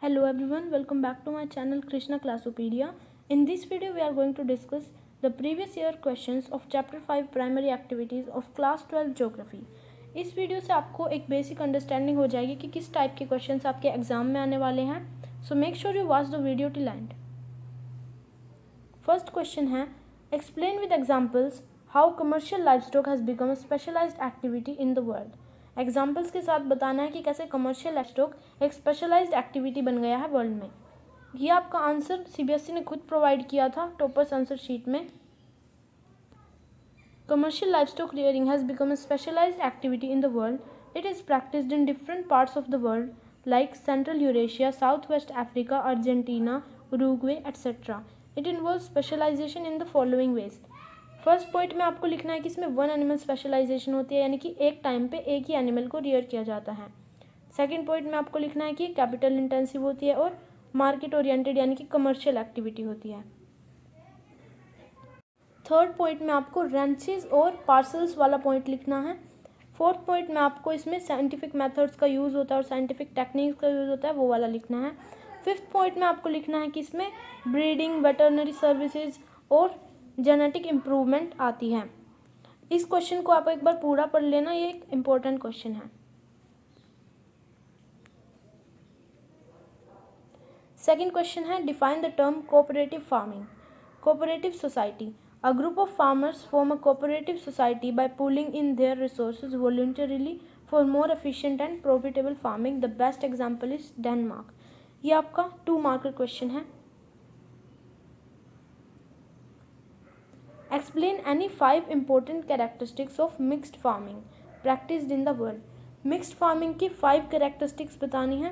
Hello everyone, welcome back to my channel Krishna Classopedia. In this video we are going to discuss the previous year questions of chapter 5 primary activities of class 12 geography. इस video से आपको एक basic understanding हो जाएगी कि किस type के questions आपके एग्जाम में आने वाले हैं. So make sure you watch the video till end. First question है, explain with examples how commercial livestock has become a specialised activity in the world. Examples के साथ बताना है कि कैसे कमर्शियल लाइवस्टॉक एक स्पेशलाइज्ड एक्टिविटी बन गया है वर्ल्ड में. ये आपका आंसर सीबीएसई ने खुद प्रोवाइड किया था टॉपर्स आंसर शीट में. Commercial livestock rearing has become a specialised activity in the world. It is practised in different parts of the world like central Eurasia, south west Africa, Argentina, Uruguay etcetera. It involve specialisation in the following ways. First point में आपको लिखना है कि इसमें one animal specialisation होती है, यानी कि एक टाइम पे एक ही एनिमल को रियर किया जाता है. सेकंड पॉइंट में आपको लिखना है कि कैपिटल इंटेंसिव होती है और मार्केट ओरिएंटेड यानी कि कमर्शियल एक्टिविटी होती है. थर्ड पॉइंट में आपको रेंचेस और पार्सल्स वाला पॉइंट लिखना है. फोर्थ पॉइंट में आपको इसमें साइंटिफिक मेथड्स का यूज़ होता है और साइंटिफिक टेक्निक्स का यूज़ होता है, वो वाला लिखना है. फिफ्थ पॉइंट में आपको लिखना है कि इसमें ब्रीडिंग, वेटरनरी सर्विसेज और जेनेटिक इम्प्रूवमेंट आती है. इस क्वेश्चन को आप एक बार पूरा पढ़ लेना, ये एक इम्पोर्टेंट क्वेश्चन है. सेकंड क्वेश्चन है, define the term cooperative farming. Cooperative society, a group of farmers form a cooperative society bye pooling in their resources voluntarily for more efficient and profitable farming. The best example is Denmark. ये आपका 2 marker question है. Explain any 5 important characteristics of mixed farming practiced in the world. Mixed farming की 5 characteristics बतानी है.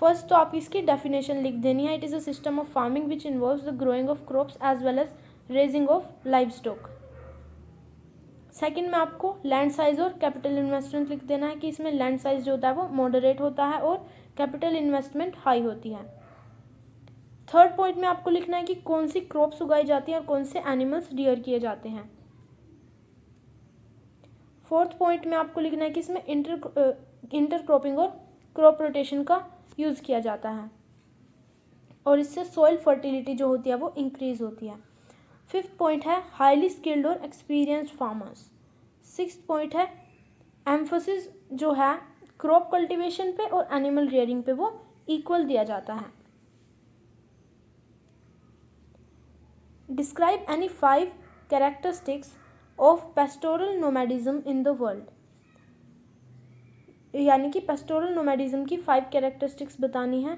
First तो आप इसकी definition लिख देनी है. It is a system of farming which involves the growing of crops as well as raising of livestock. Second में आपको लैंड साइज और कैपिटल इन्वेस्टमेंट लिख देना है कि इसमें लैंड साइज जो होता है वो मॉडरेट होता है और कैपिटल इन्वेस्टमेंट हाई होती है. थर्ड पॉइंट में आपको लिखना है कि कौन सी क्रॉप्स उगाई जाती हैं और कौन से एनिमल्स रियर किए जाते हैं. फोर्थ पॉइंट में आपको लिखना है कि इसमें इंटरक्रॉपिंग और क्रॉप रोटेशन का यूज़ किया जाता है और इससे सॉइल फर्टिलिटी जो होती है वो इंक्रीज होती है. फिफ्थ पॉइंट है हाईली स्किल्ड और एक्सपीरियंस्ड फार्मर्स. सिक्स्थ पॉइंट है एम्फोसिस जो है क्रॉप कल्टीवेशन पे और एनिमल रियरिंग पे वो इक्वल दिया जाता है. Describe any 5 characteristics of pastoral nomadism in the world. यानी कि pastoral nomadism की 5 characteristics बतानी है.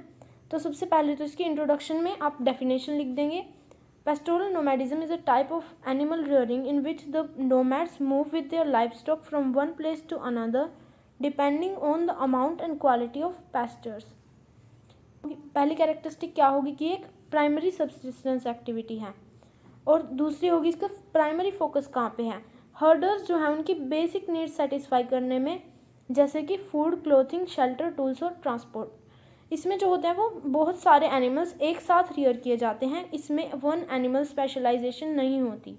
तो सबसे पहले तो इसकी इंट्रोडक्शन में आप डेफिनेशन लिख देंगे. Pastoral nomadism is a type of animal rearing in which the nomads move with their livestock from one place to another depending on the amount and quality of pastures. पहली characteristic क्या होगी कि एक primary subsistence activity है और दूसरी होगी इसका प्राइमरी फोकस कहाँ पे है. हर्डर्स जो है उनकी बेसिक नीड्स सेटिस्फाई करने में, जैसे कि फूड, क्लोथिंग, शेल्टर, टूल्स और ट्रांसपोर्ट. इसमें जो होता है वो बहुत सारे एनिमल्स एक साथ रियर किए जाते हैं. इसमें वन एनिमल स्पेशलाइजेशन नहीं होती.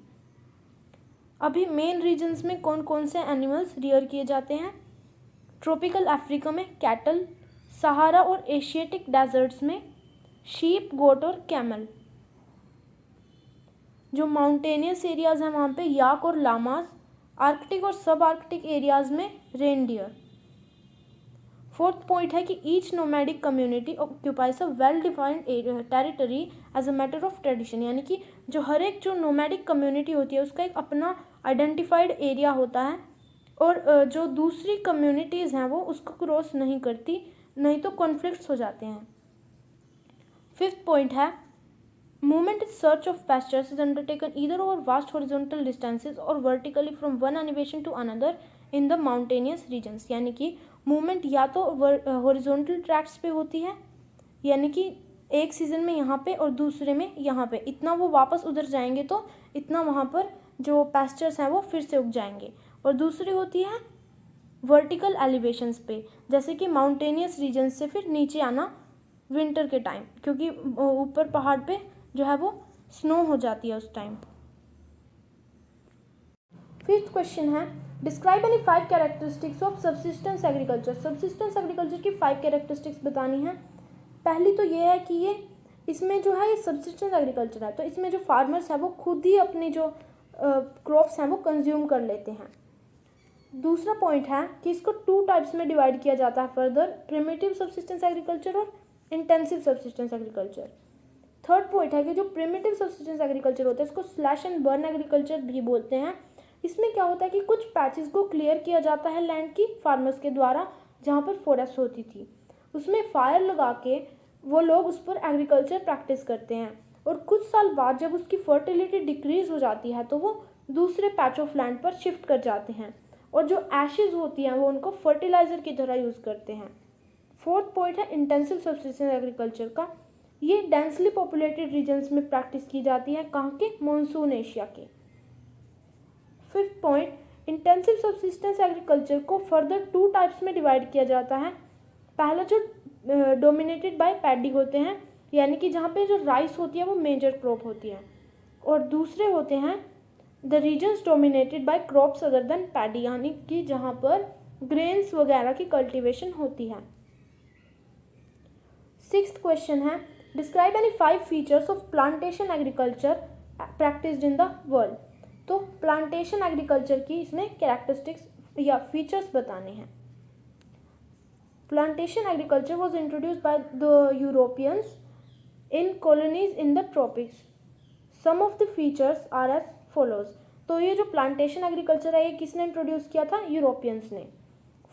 अभी मेन रीजन्स में कौन कौन से एनिमल्स रियर किए जाते हैं. ट्रॉपिकल अफ्रीका में कैटल, सहारा और एशियाटिक डेजर्ट्स में शीप, गोट और कैमल. जो माउंटेनियस एरियाज़ हैं वहाँ पे याक और लामास. आर्कटिक और सब आर्कटिक एरियाज़ में रेनडियर. फोर्थ पॉइंट है कि each nomadic community occupies a well defined territory as a matter of tradition. यानी कि जो हर एक जो नोमैडिक कम्युनिटी होती है उसका एक अपना आइडेंटिफाइड एरिया होता है और जो दूसरी कम्युनिटीज़ हैं वो उसको क्रॉस नहीं करती, नहीं तो कॉन्फ्लिक्ट्स हो जाते हैं. फिफ्थ पॉइंट है movement in search of pastures is undertaken either over vast horizontal distances or vertically from one elevation to another in the mountainous regions. यानी कि मूवमेंट या तो हॉरिजॉन्टल ट्रैक्स पे होती है, यानी कि एक सीज़न में यहाँ पे और दूसरे में यहाँ पे, इतना वो वापस उधर जाएंगे तो इतना वहाँ पर जो पैस्चर्स हैं वो फिर से उग जाएंगे. और दूसरी होती है वर्टिकल एलिवेशंस पे, जैसे कि माउंटेनियस रीजन्स से फिर नीचे आना विंटर के टाइम, क्योंकि ऊपर पहाड़ पे जो है वो स्नो हो जाती है उस टाइम. फिफ्थ क्वेश्चन है, describe any 5 characteristics of subsistence agriculture. Subsistence agriculture की 5 कैरेक्टरिस्टिक्स बतानी है। पहली तो ये है कि ये इसमें जो है ये सबसिस्टेंस एग्रीकल्चर है, तो इसमें जो फार्मर्स है वो खुद ही अपनी जो क्रॉप्स हैं वो कंज्यूम कर लेते हैं। दूसरा पॉइंट है कि इसको 2 टाइप्स में डिवाइड किया जाता है फर्दर, प्रिमिटिव सबसिस्टेंस एग्रीकल्चर और intensive subsistence agriculture. Third point है कि जो प्रिमिटिव सबसिस्टेंस एग्रीकल्चर होता है इसको स्लैश एंड बर्न एग्रीकल्चर भी बोलते हैं। इसमें क्या होता है कि कुछ पैचेस को क्लियर किया जाता है लैंड की फार्मर्स के द्वारा जहाँ पर फॉरेस्ट होती थी, उसमें फायर लगा के वो लोग उस पर एग्रीकल्चर प्रैक्टिस करते हैं और कुछ साल बाद जब उसकी फर्टिलिटी डिक्रीज हो जाती है तो वो दूसरे पैच ऑफ लैंड पर शिफ्ट कर जाते हैं और जो एशेज होती हैं वो उनको फर्टिलाइजर की तरह यूज़ करते हैं। फोर्थ पॉइंट है इंटेंसिव सबसिस्टेंस एग्रीकल्चर का। ये डेंसली पॉपुलेटेड रीजन्स में प्रैक्टिस की जाती है, कहाँ के, मॉनसून एशिया के। Fifth point, intensive subsistence agriculture को फर्दर 2 टाइप्स में डिवाइड किया जाता है। पहला जो डोमिनेटेड बाय पैडी होते हैं, यानी कि जहाँ पे जो राइस होती है वो मेजर क्रॉप होती है, और दूसरे होते हैं the regions dominated by crops other than paddy, यानी कि जहाँ पर ग्रेन्स वगैरह की कल्टीवेशन होती है। सिक्स्थ क्वेश्चन है, describe any 5 features of plantation agriculture practised in the world. तो प्लांटेशन एग्रीकल्चर की इसमें कैरेक्टरिस्टिक्स या फीचर्स बताने हैं। Plantation agriculture was introduced by the Europeans in colonies in the tropics. Some of the features are as follows. तो ये जो plantation agriculture है ये किसने इंट्रोड्यूस किया था, यूरोपियंस ने।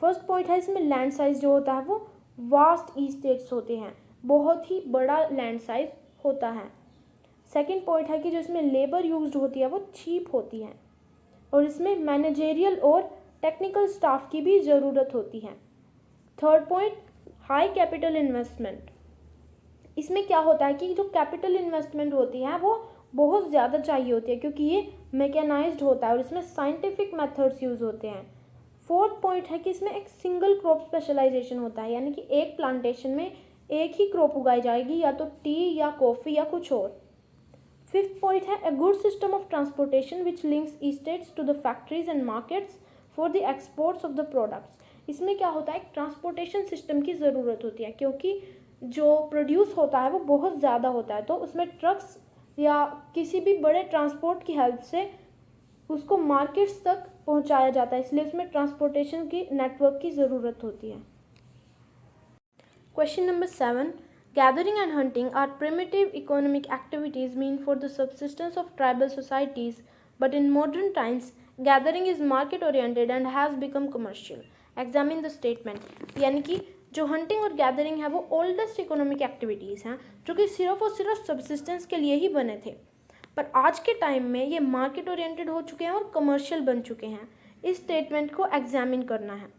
फर्स्ट पॉइंट है इसमें लैंड साइज जो होता है वो वास्ट एस्टेट्स होते हैं, बहुत ही बड़ा लैंड साइज होता है। सेकेंड पॉइंट है कि जो इसमें लेबर यूज्ड होती है वो चीप होती है और इसमें मैनेजेरियल और टेक्निकल स्टाफ की भी ज़रूरत होती है। Third point, high capital investment. इसमें क्या होता है कि जो कैपिटल इन्वेस्टमेंट होती है वो बहुत ज़्यादा चाहिए होती है क्योंकि ये मैकेनाइज्ड होता है और इसमें साइंटिफिक मेथड्स यूज़ होते हैं। फोर्थ पॉइंट है कि इसमें एक सिंगल क्रॉप स्पेशलाइजेशन होता है, यानी कि एक प्लांटेशन में एक ही क्रॉप उगाई जाएगी, या तो टी या कॉफ़ी या कुछ और। फिफ्थ पॉइंट है, a good system of transportation which links states to the factories and markets for the exports of the products. इसमें क्या होता है, एक ट्रांसपोर्टेशन सिस्टम की ज़रूरत होती है क्योंकि जो प्रोड्यूस होता है वो बहुत ज़्यादा होता है, तो उसमें ट्रक्स या किसी भी बड़े ट्रांसपोर्ट की हेल्प से उसको मार्केट्स तक पहुंचाया जाता है, इसलिए उसमें ट्रांसपोर्टेशन की नेटवर्क की ज़रूरत होती है। Question number 7, gathering and hunting are primitive economic activities meant for the subsistence of tribal societies, but in modern times gathering is market oriented and has become commercial. Examine the statement। यानी कि जो hunting और gathering है वो oldest economic activities हैं जो कि सिर्फ और सिर्फ सब्सिस्टेंस के लिए ही बने थे, पर आज के टाइम में ये मार्केट ओरिएंटेड हो चुके हैं और कमर्शियल बन चुके हैं। इस स्टेटमेंट को एग्जामिन करना है।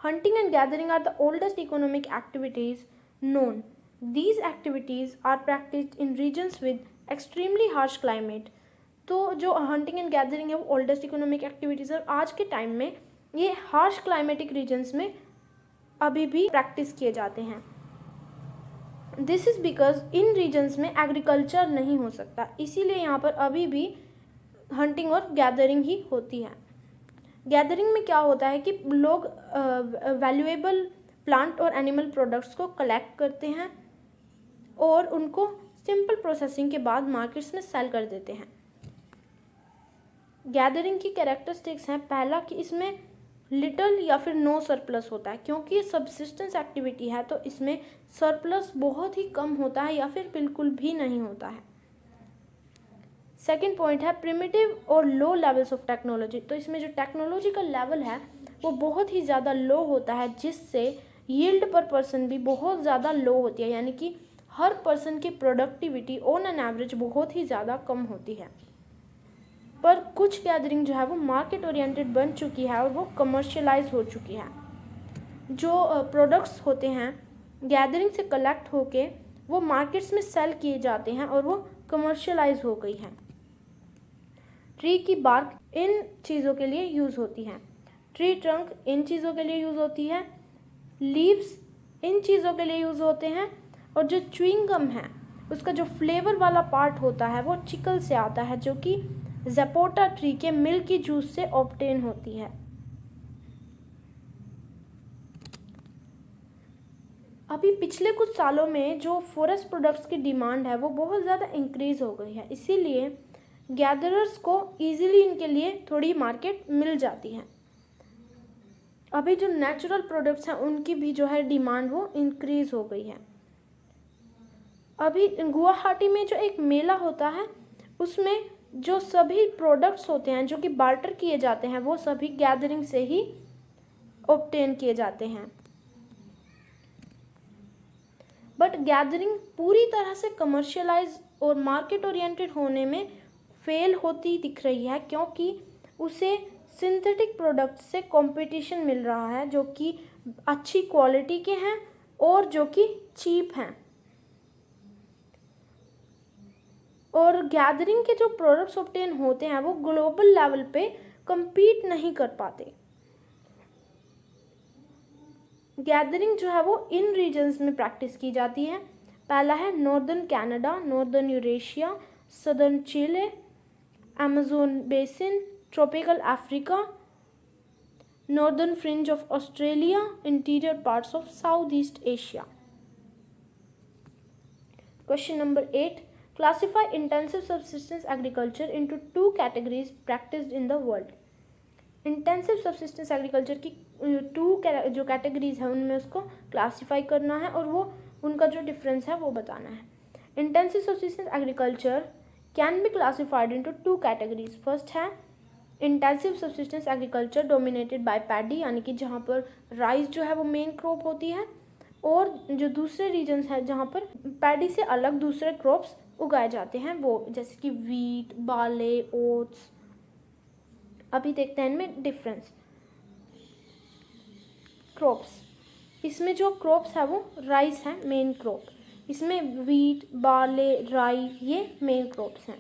Hunting and gathering are the oldest economic activities known. These activities are practiced in regions with extremely harsh climate. तो जो हंटिंग एंड गैदरिंग है वो ओल्डेस्ट इकोनॉमिक एक्टिविटीज़ है और आज के टाइम में ये हार्श क्लाइमेटिक रीजन्स में अभी भी प्रैक्टिस किए जाते हैं। This is because in regions में एग्रीकल्चर नहीं हो सकता, इसीलिए यहाँ पर अभी भी हंटिंग और गैदरिंग ही होती है। गैदरिंग में क्या होता है कि लोग वैल्यूएबल प्लांट और एनिमल प्रोडक्ट्स को कलेक्ट करते हैं और उनको सिंपल प्रोसेसिंग के बाद मार्केट्स में सेल कर देते हैं। गैदरिंग की कैरेक्टरिस्टिक्स हैं, पहला कि इसमें लिटल या फिर नो सरप्लस होता है, क्योंकि ये सब्सिस्टेंस एक्टिविटी है तो इसमें सरप्लस बहुत ही कम होता है या फिर बिल्कुल भी नहीं होता है। सेकेंड पॉइंट है प्रिमिटिव और लो लेवल्स ऑफ टेक्नोलॉजी। तो इसमें जो टेक्नोलॉजी का लेवल है वो बहुत ही ज़्यादा लो होता है, जिससे यील्ड पर पर्सन भी बहुत ज़्यादा लो होती है, यानी कि हर पर्सन की प्रोडक्टिविटी ऑन एन एवरेज बहुत ही ज़्यादा कम होती है। पर कुछ गैदरिंग जो है वो मार्केट ओरिएंटेड बन चुकी है और वो कमर्शियलाइज हो चुकी है। जो प्रोडक्ट्स होते हैं गैदरिंग से कलेक्ट होके वो मार्केट्स में सेल किए जाते हैं और वो कमर्शियलाइज हो गई है। ट्री की बार्क इन चीज़ों के लिए यूज़ होती है, ट्री ट्रंक इन चीज़ों के लिए यूज़ होती है, लीव्स इन चीज़ों के लिए यूज़ होते हैं, और जो च्युइंग गम है उसका जो फ्लेवर वाला पार्ट होता है वो चिकल से आता है, जो कि ज़पोटा ट्री के मिल्की जूस से ऑब्टेन होती है। अभी पिछले कुछ सालों में जो फॉरेस्ट प्रोडक्ट्स की डिमांड है वो बहुत ज़्यादा इंक्रीज़ हो गई है, इसीलिए गैदरर्स को इजीली इनके लिए थोड़ी मार्केट मिल जाती है। अभी जो नेचुरल प्रोडक्ट्स हैं उनकी भी जो है डिमांड वो इंक्रीज़ हो गई है। अभी गुवाहाटी में जो एक मेला होता है उसमें जो सभी प्रोडक्ट्स होते हैं जो कि बार्टर किए जाते हैं वो सभी गैदरिंग से ही ऑब्टेन किए जाते हैं। बट गैदरिंग पूरी तरह से कमर्शियलाइज और मार्केट ओरिएंटेड होने में फेल होती दिख रही है, क्योंकि उसे सिंथेटिक प्रोडक्ट से कंपटीशन मिल रहा है जो कि अच्छी क्वालिटी के हैं और जो कि चीप हैं। और गैदरिंग के जो प्रोडक्ट्स ऑब्टेन होते हैं वो ग्लोबल लेवल पे compete नहीं कर पाते। गैदरिंग जो है वो इन रीजन्स में प्रैक्टिस की जाती है। पहला है northern Canada, northern Eurasia, southern Chile, Amazon basin, tropical Africa, northern fringe of Australia, interior parts of south east Asia. Question number 8, classify intensive subsistence agriculture into two categories practiced in the world। Intensive subsistence agriculture की to जो categories है उनमें उसको classify करना है और वो उनका जो डिफरेंस है वो बताना है। Intensive subsistence agriculture can be classified into two categories. First है intensive subsistence agriculture dominated by paddy, यानी कि जहाँ पर राइस जो है वो मेन क्रॉप होती है, और जो दूसरे रीजन्स हैं जहाँ पर पैडी से अलग दूसरे क्रॉप्स उगाए जाते हैं, वो जैसे कि वीट, बार्ले, ओट्स। अभी देखते हैं इनमें डिफरेंस। क्रॉप्स, इसमें जो क्रॉप्स है वो राइस है मेन क्रॉप, इसमें वीट, बार्ले, राई ये मेन क्रॉप्स हैं।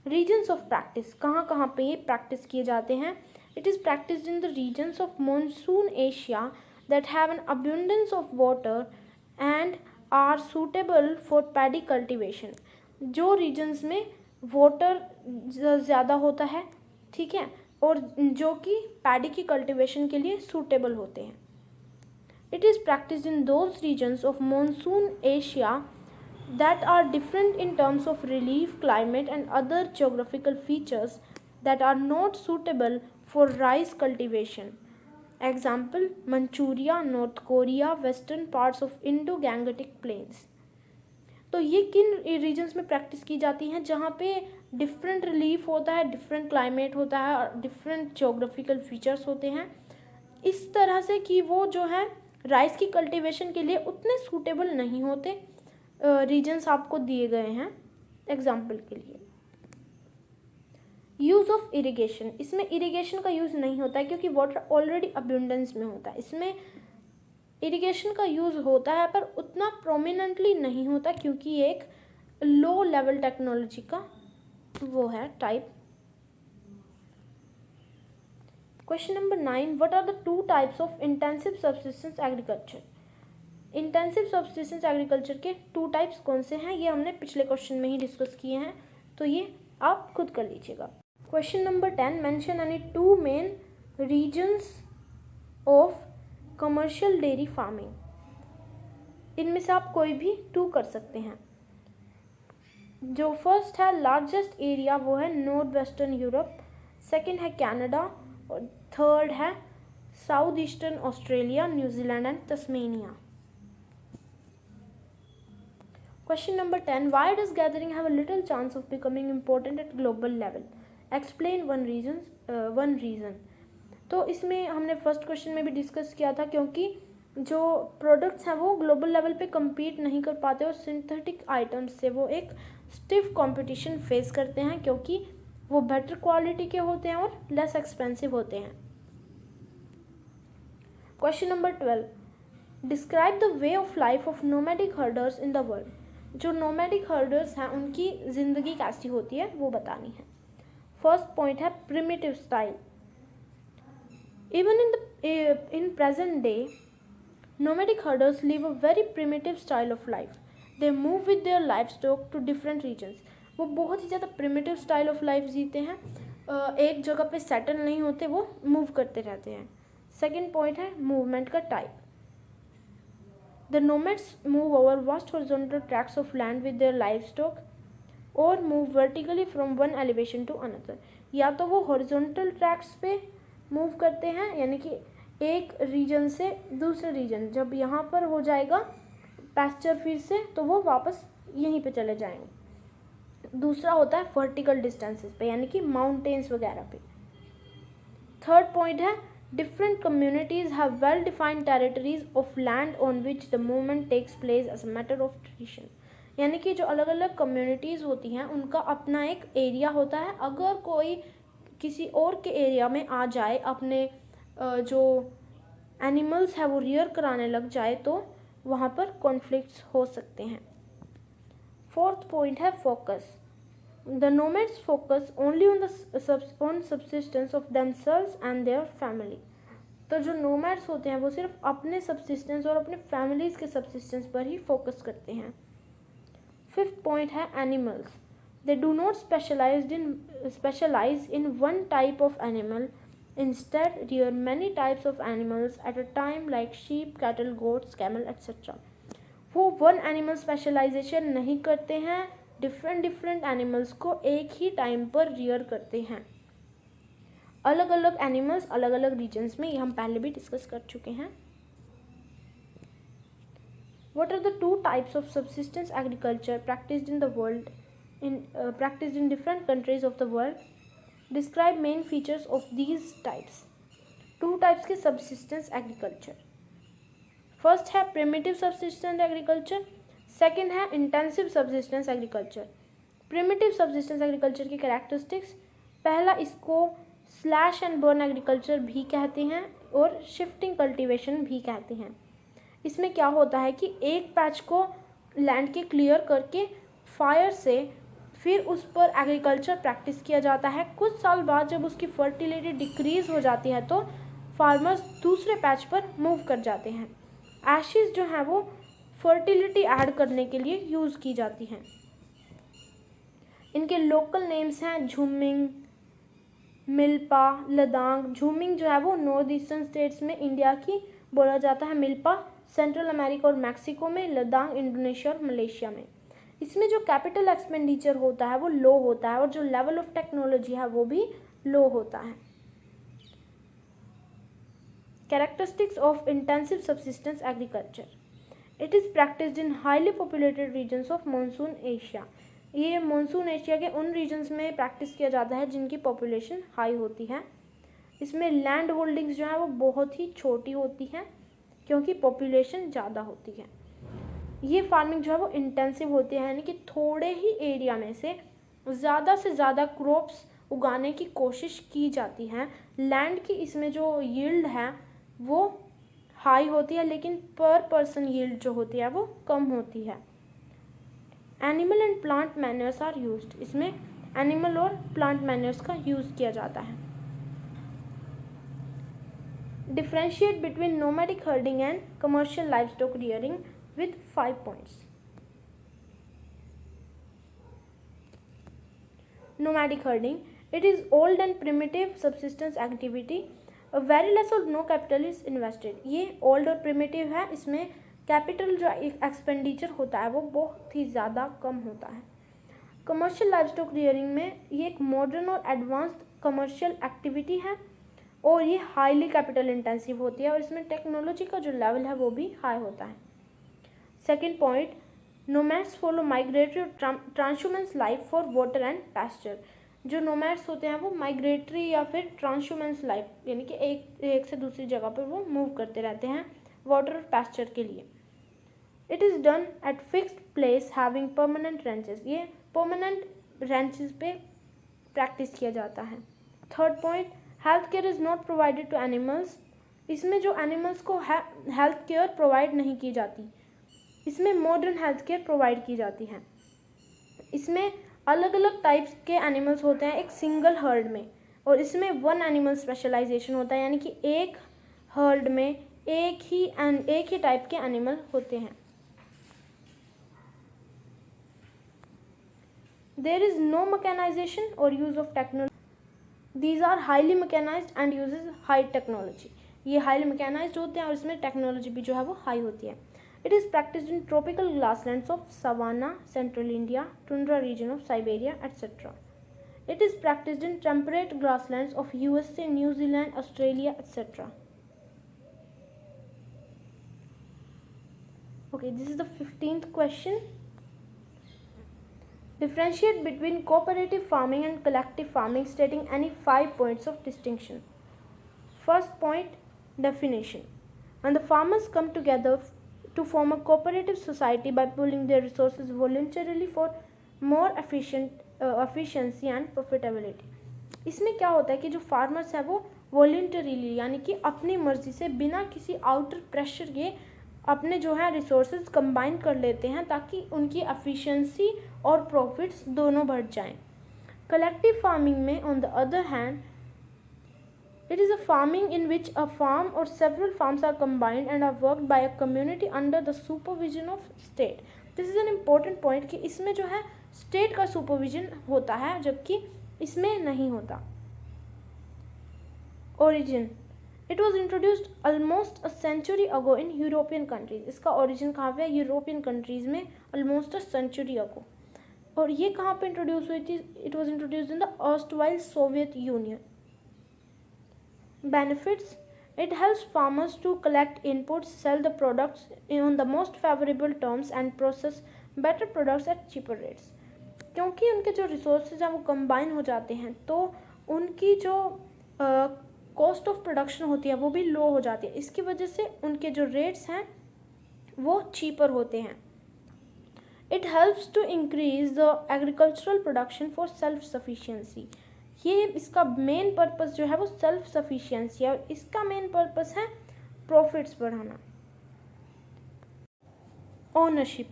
रीजन्स ऑफ प्रैक्टिस, कहाँ कहाँ पे ये प्रैक्टिस किए जाते हैं? It is practised in the regions of monsoon Asia that have an abundance of water and are suitable for paddy cultivation. जो रीजन्स में वाटर ज़्यादा होता है, ठीक है, और जो कि पैडी की कल्टिवेशन के लिए सूटेबल होते हैं। It is practised in those regions of monsoon Asia that are different in terms of relief, climate and other geographical features that are not suitable for rice cultivation. Example, Manchuria, North Korea, western parts of Indo-Gangetic plains. तो ये किन regions में practice की जाती हैं? जहाँ पे different relief होता है, डिफरेंट क्लाइमेट होता है और डिफरेंट जोग्राफिकल फीचर्स होते हैं, इस तरह से कि वो जो है राइस की कल्टिवेशन के लिए उतने सूटेबल नहीं होते। रीजन्स आपको दिए गए हैं एग्जाम्पल के लिए। यूज़ ऑफ इरिगेशन, इसमें इरिगेशन का यूज़ नहीं होता है क्योंकि वाटर ऑलरेडी अबंडेंस में होता है। इसमें इरिगेशन का यूज़ होता है पर उतना प्रोमिनेंटली नहीं होता क्योंकि ये एक लो लेवल टेक्नोलॉजी का वो है type. Question number 9, what are the two types of intensive subsistence agriculture? Intensive subsistence agriculture के टू टाइप्स कौन से हैं ये हमने पिछले क्वेश्चन में ही डिस्कस किए हैं, तो ये आप खुद कर लीजिएगा। Question number 10, mention any two main regions of commercial dairy farming. इनमें से आप कोई भी टू कर सकते हैं। जो फर्स्ट है लार्जेस्ट एरिया वो है नॉर्थ वेस्टर्न यूरोप, सेकेंड है कनाडा और थर्ड है south eastern Australia, New Zealand and Tasmania. Question number 10, why does gathering have a little chance of becoming important at global level? Explain one reason. तो इसमें हमने first question में भी discuss किया था, क्योंकि जो प्रोडक्ट्स हैं वो ग्लोबल लेवल पे compete नहीं कर पाते और सिंथेटिक आइटम्स से वो एक स्टिफ कंपटीशन फेस करते हैं क्योंकि वो बेटर क्वालिटी के होते हैं और लेस एक्सपेंसिव होते हैं। Question number 12, describe the way of life of nomadic herders in the world. जो नोमैडिक हर्डर्स हैं उनकी ज़िंदगी कैसी होती है वो बतानी है। फर्स्ट पॉइंट है primitive style. Even in present day nomadic herders live a very primitive style of life. They move with their life stock to different regions. वो बहुत ही ज़्यादा प्रिमिटिव स्टाइल ऑफ लाइफ जीते हैं, एक जगह पे सेटल नहीं होते, वो मूव करते रहते हैं। सेकेंड पॉइंट है मूवमेंट का type. The nomads move over vast horizontal tracts of land with their life stock और move vertically from one elevation to another. या तो वो हॉरिजॉन्टल ट्रैक्ट्स पे मूव करते हैं, यानी कि एक रीजन से दूसरे रीजन, जब यहाँ पर हो जाएगा पैस्चर फिर से तो वो वापस यहीं पे चले जाएंगे। दूसरा होता है वर्टिकल डिस्टेंसेस पे, यानी कि माउंटेन्स वगैरह पे। थर्ड पॉइंट है different communities have well defined territories of land on which the movement takes place as a matter of tradition. यानी कि जो अलग अलग कम्युनिटीज़ होती हैं उनका अपना एक एरिया होता है। अगर कोई किसी और के एरिया में आ जाए, अपने जो एनिमल्स है वो रियर कराने लग जाए, तो वहाँ पर कॉन्फ्लिक्ट्स हो सकते हैं। फोर्थ पॉइंट है focus. The nomads focus only on subsistence of themselves and their family. तो जो नोमैड्स होते हैं वो सिर्फ अपने सब्सिस्टेंस और अपने फैमिलीज के सब्सिस्टेंस पर ही फोकस करते हैं। फिफ्थ पॉइंट है animals. They do not specialise in one type of animal, instead rear many types of animals at a time like sheep, cattle, goats, camel etc. वो one animal specialisation नहीं करते हैं, different animals को एक ही time पर rear करते हैं। अलग अलग एनिमल्स अलग अलग रीजन्स में, ये हम पहले भी डिस्कस कर चुके हैं। What are the two types of subsistence agriculture practiced in the world, practiced in different countries of the world? Describe main features of these types. Two types के subsistence agriculture. First है primitive subsistence agriculture, second है intensive subsistence agriculture. Primitive subsistence agriculture की characteristics, पहला इसको slash and burn agriculture भी कहते हैं और shifting cultivation भी कहते हैं। इसमें क्या होता है कि एक पैच को लैंड के क्लियर करके फायर से फिर उस पर एग्रीकल्चर प्रैक्टिस किया जाता है। कुछ साल बाद जब उसकी फर्टिलिटी डिक्रीज़ हो जाती है तो फार्मर्स दूसरे पैच पर मूव कर जाते हैं। एशेस जो हैं वो फर्टिलिटी ऐड करने के लिए यूज़ की जाती हैं। इनके लोकल नेम्स हैं झूमिंग, मिल्पा, लदांग। झूमिंग जो है वो नॉर्थ ईस्टर्न स्टेट्स में इंडिया की बोला जाता है, मिल्पा सेंट्रल अमेरिका और मैक्सिको में, लदांग इंडोनेशिया और मलेशिया में। इसमें जो कैपिटल एक्सपेंडिचर होता है वो लो होता है और जो लेवल ऑफ टेक्नोलॉजी है वो भी लो होता है। Characteristics of intensive subsistence agriculture. It is practised in highly populated regions of monsoon Asia. ये मानसून एशिया के उन रीजन्स में प्रैक्टिस किया जाता है जिनकी पॉपुलेशन हाई होती है। इसमें लैंड होल्डिंग्स जो है वो बहुत ही छोटी होती हैं क्योंकि पॉपुलेशन ज़्यादा होती है। ये फार्मिंग जो है वो इंटेंसिव होती है, यानी कि थोड़े ही एरिया में से ज़्यादा क्रॉप्स उगाने की कोशिश की जाती है। लैंड की इसमें जो यील्ड है वो हाई होती है, लेकिन पर पर्सन यील्ड जो होती है वो कम होती है। Animal and plant manures are used. इसमें एनिमल और प्लांट मैन्योर्स का यूज़ किया जाता है। Differentiate between nomadic herding and commercial livestock rearing with 5 points. Nomadic herding. It is old and primitive subsistence activity. Very less or no capital is invested. ये old और primitive है, इसमें capital जो expenditure होता है वो बहुत ही ज़्यादा कम होता है। Commercial livestock rearing में ये एक modern और advanced commercial activity है और ये highly capital intensive होती है और इसमें टेक्नोलॉजी का जो लेवल है वो भी हाई होता है। Second point, nomads follow migratory और transhumance life for water and pasture. जो नोमैड्स होते हैं वो माइग्रेटरी या फिर ट्रांसह्यूमेंस लाइफ, यानी कि एक से दूसरी जगह पर वो मूव करते रहते हैं वाटर और पैस्चर के लिए। It is done at fixed place having permanent ranches. ये परमानेंट रेंचेस पे प्रैक्टिस किया जाता है। Third point, health care is not provided to animals. इसमें जो एनिमल्स को हेल्थ केयर प्रोवाइड नहीं की जाती, इसमें मॉडर्न हेल्थ केयर प्रोवाइड की जाती है। इसमें अलग अलग टाइप्स के एनिमल्स होते हैं एक सिंगल हर्ड में, और इसमें वन एनिमल स्पेशलाइजेशन होता है, यानी कि एक हर्ड में एक ही टाइप के एनिमल होते हैं। There is no mechanization or use of technology. These are highly mechanized and uses high technology. ये highly mechanized होते हैं और इसमें टेक्नोलॉजी भी जो है वो हाई होती है. It is practiced in tropical grasslands of savanna, central India, tundra region of Siberia, etc. It is practiced in temperate grasslands of USA, New Zealand, Australia, etc. Okay, this is the 15th question. Differentiate between cooperative farming and collective farming, stating any 5 points of distinction. First point, definition. When the farmers come together to form a cooperative society by pooling their resources voluntarily for more efficiency and profitability. इसमें क्या होता है कि जो farmers है वो voluntarily यानी कि अपनी मर्जी से बिना किसी आउटर प्रेशर के अपने जो है रिसोर्सेज कंबाइन कर लेते हैं ताकि उनकी एफिशिएंसी और प्रॉफिट्स दोनों बढ़ जाएं. कलेक्टिव फार्मिंग में on the other hand it is a farming in which a farm or several farms are combined and are worked by a community under the supervision of state. This is an important point कि इसमें जो है state का supervision होता है जबकि इसमें नहीं होता. Origin. It was introduced almost a century ago in European countries. इसका origin कहाँ पे है? यूरोपियन कंट्रीज में almost a century ago. और ये कहाँ पे इंट्रोड्यूस हुई थी? It was introduced in the erstwhile Soviet Union. Benefits. It helps farmers to collect inputs, sell the products on the most favorable terms and process better products at cheaper rates. क्योंकि उनके जो resources हैं वो combine हो जाते हैं तो उनकी जो कॉस्ट ऑफ प्रोडक्शन होती है वो भी लो हो जाती है. इसकी वजह से उनके जो रेट्स हैं वो चीपर होते हैं. It helps to increase the agricultural production for self sufficiency. ये इसका मेन पर्पस जो है वो सेल्फ सफिशिएंसी है और इसका मेन पर्पस है प्रॉफिट्स बढ़ाना. ओनरशिप.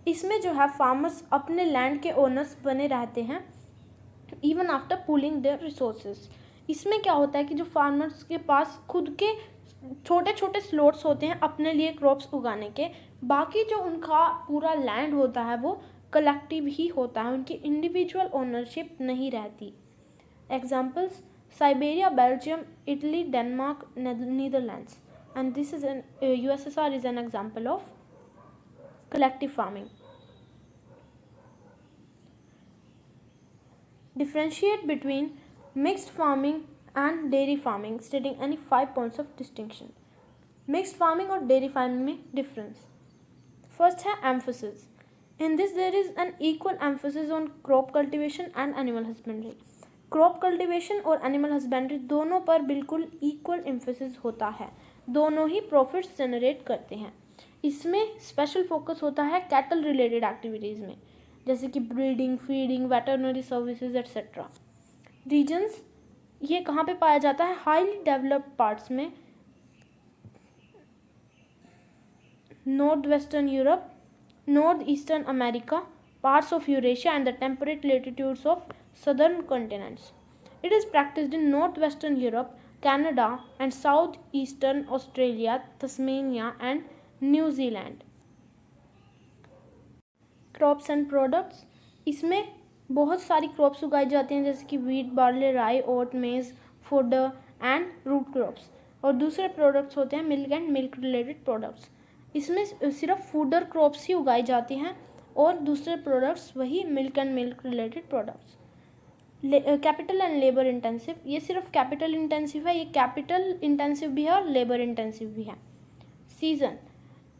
इसमें जो है फार्मर्स अपने लैंड के ओनर्स बने रहते हैं even after pooling their resources. इसमें क्या होता है कि जो फार्मर्स के पास खुद के छोटे छोटे स्लॉट्स होते हैं अपने लिए क्रॉप्स उगाने के, बाकी जो उनका पूरा लैंड होता है वो कलेक्टिव ही होता है, उनकी इंडिविजुअल ओनरशिप नहीं रहती. Examples: Siberia, Belgium, Italy, Denmark, Netherlands, and this is USSR is an example of collective farming. Differentiate between mixed farming and dairy farming, stating any 5 points of distinction. Mixed farming और dairy farming में difference. First है emphasis. In this there is an equal emphasis on crop cultivation and animal husbandry. Crop cultivation और animal husbandry दोनों पर बिल्कुल equal emphasis होता है, दोनों ही प्रॉफिट्स जनरेट करते हैं. इसमें स्पेशल फोकस होता है कैटल रिलेटेड एक्टिविटीज़ में जैसे कि breeding, feeding, veterinary services etcetera. Regions ये कहाँ पे पाया जाता है? हाईली डेवलप्ड पार्ट्स में, north western Europe, north eastern America, parts of Eurasia and the temperate latitudes of southern continents. It is practiced in northwestern Europe, Canada and southeastern Australia, Tasmania and New Zealand. Crops and products. इसमें बहुत सारी crops उगाई जाती हैं जैसे कि wheat, barley, राई, ओट, मेज, फोडर एंड रूट क्रॉप्स. और दूसरे प्रोडक्ट्स होते हैं milk and milk related products. इसमें सिर्फ फूडर क्रॉप्स ही उगाई जाती हैं और दूसरे प्रोडक्ट्स वही milk and milk related products. Capital and labour intensive. ये सिर्फ कैपिटल इंटेंसिव है, ये कैपिटल इंटेंसिव भी है और लेबर इंटेंसिव भी है. सीजन.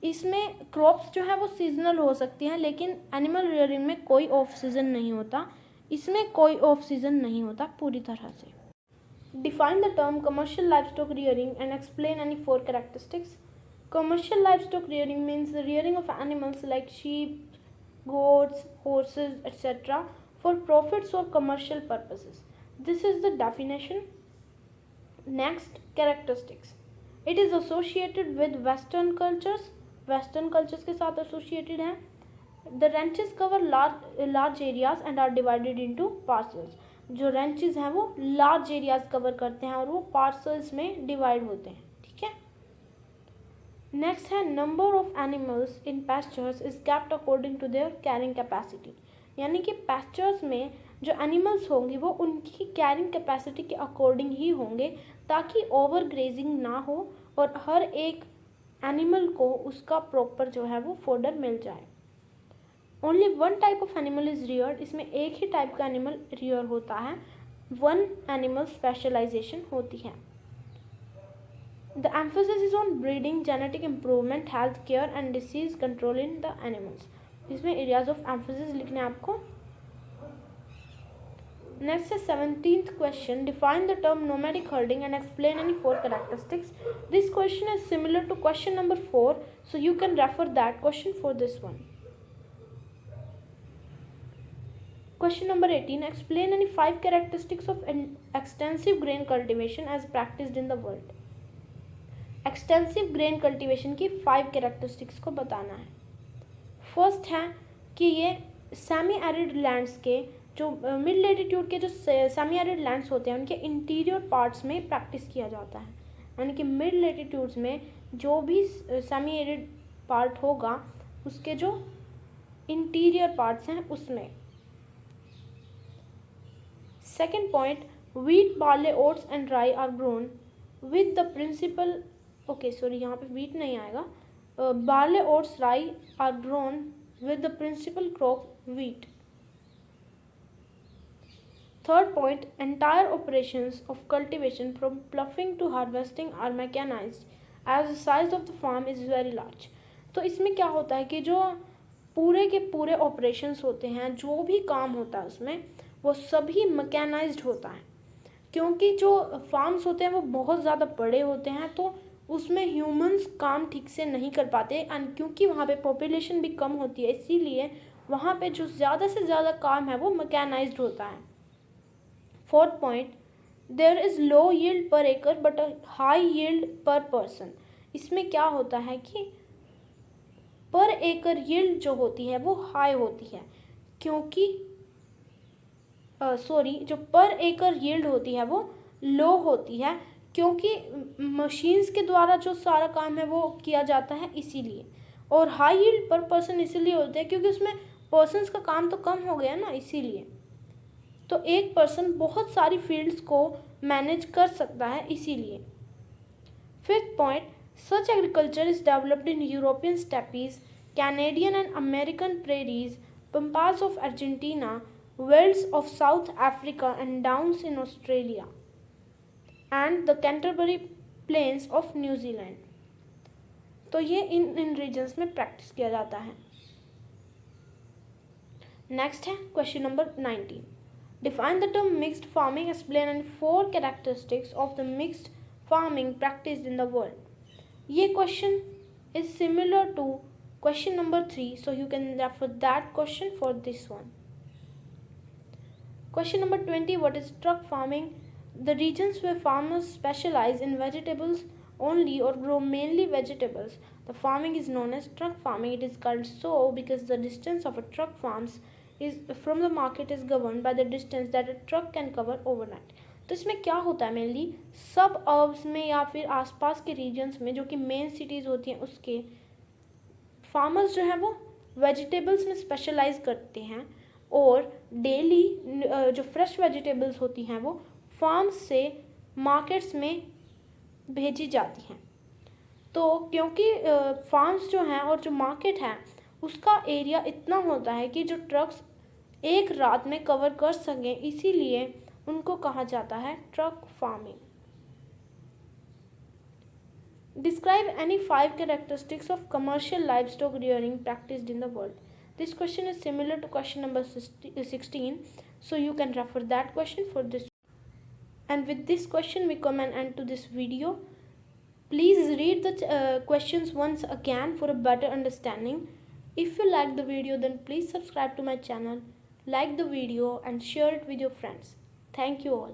इसमें क्रॉप्स जो है वो सीजनल हो सकती हैं लेकिन एनिमल रियरिंग में कोई ऑफ सीजन नहीं होता, इसमें कोई ऑफ सीजन नहीं होता पूरी तरह से. Define the term commercial livestock rearing and explain any 4 characteristics. Commercial livestock rearing means the rearing of animals like sheep, goats, horses, etc. for profits or commercial purposes. This is the definition. Next, characteristics. It is associated with Western cultures. Western cultures के साथ associated है. The ranches cover large areas and are divided into parcels. जो ranches हैं वो large areas cover करते हैं और वो parcels में divide होते हैं. ठीक है. नेक्स्ट है number of animals in pastures is kept according to their carrying capacity. यानी कि पैस्चर्स में जो एनिमल्स होंगे वो उनकी कैरिंग कैपेसिटी के अकॉर्डिंग ही होंगे, ताकि ओवर ग्रेजिंग ना हो और हर एक एनिमल को उसका प्रॉपर जो है वो फोडर मिल जाए। Only one type of animal is reared, इसमें एक ही टाइप का एनिमल रियर होता है, वन एनिमल स्पेशलाइजेशन होती है। The emphasis is on breeding, genetic improvement, health care and disease control in the animals. इसमें एरियाज ऑफ एम्फोसिस लिखने हैं आपको। नेक्स्ट है 17th question, define the term nomadic herding and explain any 4 characteristics. This question is similar to question number 4, so you can refer that question for this one. Question number 18, explain any 5 characteristics of extensive grain cultivation as practiced in the world. Extensive grain cultivation की 5 characteristics को बताना है। First है कि ये semi arid lands के जो mid latitude के जो सेमी एरिड लैंड्स होते हैं उनके इंटीरियर पार्ट्स में प्रैक्टिस किया जाता है, यानी कि मिड लेटीट्यूड्स में जो भी सेमी एरिड पार्ट होगा उसके जो इंटीरियर पार्ट्स हैं उसमें। Second point, wheat, barley, oats and rye are grown with the principal, okay sorry यहाँ पे व्हीट नहीं आएगा, barley, oats, rye are grown with the principal crop wheat. Third point, entire operations of cultivation from ploughing to harvesting are mechanized as the size of the farm is very large. तो इसमें क्या होता है कि जो पूरे के पूरे ऑपरेशंस होते हैं, जो भी काम होता है उसमें वो सभी मैकेनाइज्ड होता है, क्योंकि जो फार्म्स होते हैं वो बहुत ज़्यादा बड़े होते हैं तो उसमें ह्यूमंस काम ठीक से नहीं कर पाते, एंड क्योंकि वहाँ पे पॉपुलेशन भी कम होती है इसीलिए वहाँ पे जो ज़्यादा से ज़्यादा काम है वो मैकेनाइज्ड होता है। Fourth point, there is low yield per एकड़ but a high yield per person. इसमें क्या होता है कि पर एकड़ यील्ड जो होती है वो हाई होती है, क्योंकि जो पर एकड़ यील्ड होती है वो लो होती है, क्योंकि मशीन्स के द्वारा जो सारा काम है वो किया जाता है इसीलिए। और हाई यील्ड पर पर्सन इसीलिए होते हैं क्योंकि उसमें पर्सन्स का काम तो कम हो गया ना, इसीलिए। तो एक पर्सन बहुत सारी फील्ड्स को मैनेज कर सकता है इसीलिए। Fifth point, such agriculture is developed in European steppes, Canadian and American prairies, pampas of Argentina, velds of South Africa and downs in Australia and the Canterbury plains of New Zealand. तो ये इन regions में practice किया जाता है। Next है question number 19, define the term mixed farming, explain and 4 characteristics of the mixed farming practiced in the world. ये question is similar to question number 3, so you can refer that question for this one. Question number 20, what is truck farming? The regions where farmers specialize in vegetables only or grow mainly vegetables, the farming is known as truck farming. It is called so because the distance of a truck farms is from the market is governed by the distance that a truck can cover overnight. तो इसमें क्या होता है, mainly सब अर्ब्स में या फिर आसपास के रीजन्स में जो कि मेन सिटीज़ होती हैं उसके फार्मर्स जो हैं वो वेजिटेबल्स में स्पेशलाइज करते हैं और डेली जो फ्रेश वेजिटेबल्स होती हैं वो फार्म्स से मार्केट्स में भेजी जाती हैं। तो क्योंकि फार्म्स जो हैं और जो मार्केट है उसका एरिया इतना होता है कि जो ट्रक्स एक रात में कवर कर सकें, इसीलिए उनको कहा जाता है truck farming. Describe any 5 characteristics of commercial livestock rearing practised in the world. This question is similar to question number 16, so you can refer that question for this. And with this question we come an end to this video. Please read the questions once again for a better understanding. If you like the video, then please subscribe to my channel, like the video and share it with your friends. Thank you all.